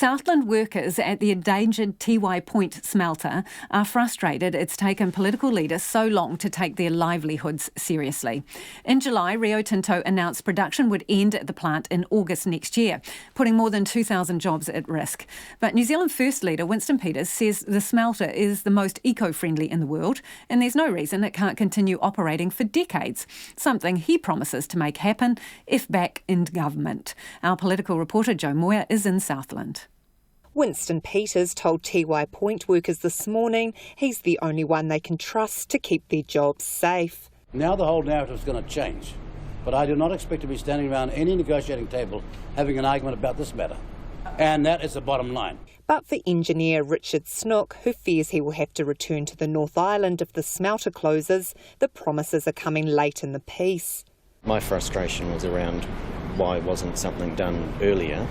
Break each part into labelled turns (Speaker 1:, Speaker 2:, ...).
Speaker 1: Southland workers at the endangered Tiwai Point smelter are frustrated it's taken political leaders so long to take their livelihoods seriously. In July, Rio Tinto announced production would end at the plant in August next year, putting more than 2,000 jobs at risk. But New Zealand First Leader Winston Peters says the smelter is the most eco-friendly in the world and there's no reason it can't continue operating for decades, something he promises to make happen if back in government. Our political reporter Jo Moir is in Southland.
Speaker 2: Winston Peters told Tiwai Point workers this morning he's the only one they can trust to keep their jobs safe.
Speaker 3: Now the whole narrative is going to change, but I do not expect to be standing around any negotiating table having an argument about this matter. And that is the bottom line.
Speaker 2: But for engineer Richard Snook, who fears he will have to return to the North Island if the smelter closes, the promises are coming late in the piece.
Speaker 4: My frustration was around why wasn't something done earlier,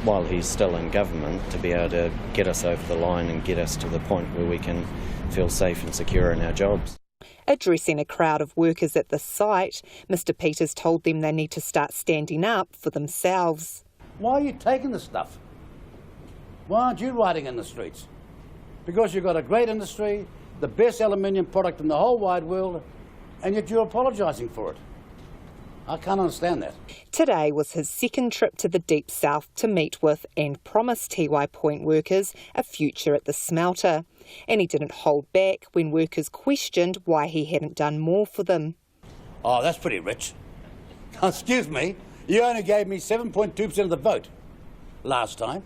Speaker 4: while he's still in government, to be able to get us over the line and get us to the point where we can feel safe and secure in our jobs.
Speaker 2: Addressing a crowd of workers at the site, Mr Peters told them they need to start standing up for themselves.
Speaker 3: Why are you taking this stuff? Why aren't you riding in the streets? Because you've got a great industry, the best aluminium product in the whole wide world, and yet you're apologising for it. I can't understand that.
Speaker 2: Today was his second trip to the Deep South to meet with and promise Tiwai Point workers a future at the smelter. And he didn't hold back when workers questioned why he hadn't done more for them.
Speaker 3: Oh, that's pretty rich. Excuse me, you only gave me 7.2% of the vote last time.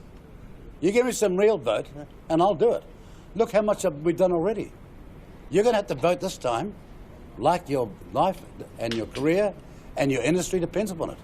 Speaker 3: You give me some real vote and I'll do it. Look how much we've done already. You're going to have to vote this time like your life and your career and your industry depends upon it.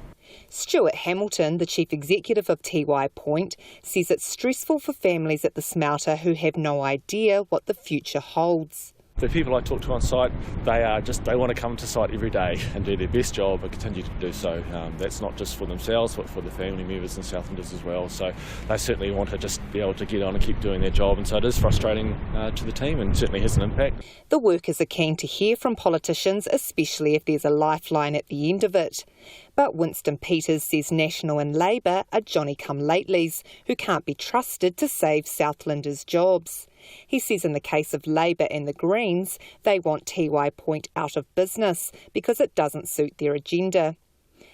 Speaker 2: Stuart Hamilton, the chief executive of Tiwai Point, says it's stressful for families at the smelter who have no idea what the future holds.
Speaker 5: The people I talk to on site, they want to come to site every day and do their best job and continue to do so. That's not just for themselves, but for the family members and Southlanders as well. So they certainly want to just be able to get on and keep doing their job, and so it is frustrating to the team and certainly has an impact.
Speaker 2: The workers are keen to hear from politicians, especially if there's a lifeline at the end of it. But Winston Peters says National and Labour are Johnny-come-latelys who can't be trusted to save Southlanders' jobs. He says in the case of Labour and the Greens, they want Tiwai Point out of business because it doesn't suit their agenda.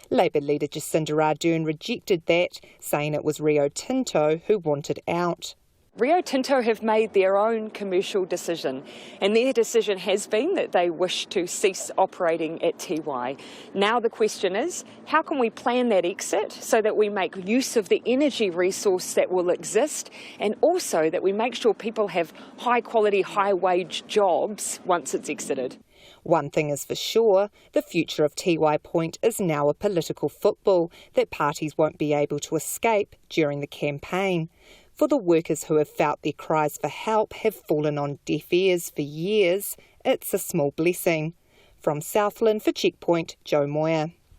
Speaker 2: Labour leader Jacinda Ardern rejected that, saying it was Rio Tinto who wanted out.
Speaker 6: Rio Tinto have made their own commercial decision, and their decision has been that they wish to cease operating at Tiwai. Now the question is, how can we plan that exit so that we make use of the energy resource that will exist, and also that we make sure people have high-quality, high-wage jobs once it's exited?
Speaker 2: One thing is for sure, the future of Tiwai Point is now a political football that parties won't be able to escape during the campaign. For the workers who have felt their cries for help have fallen on deaf ears for years, it's a small blessing. From Southland for Checkpoint, Jo Moir.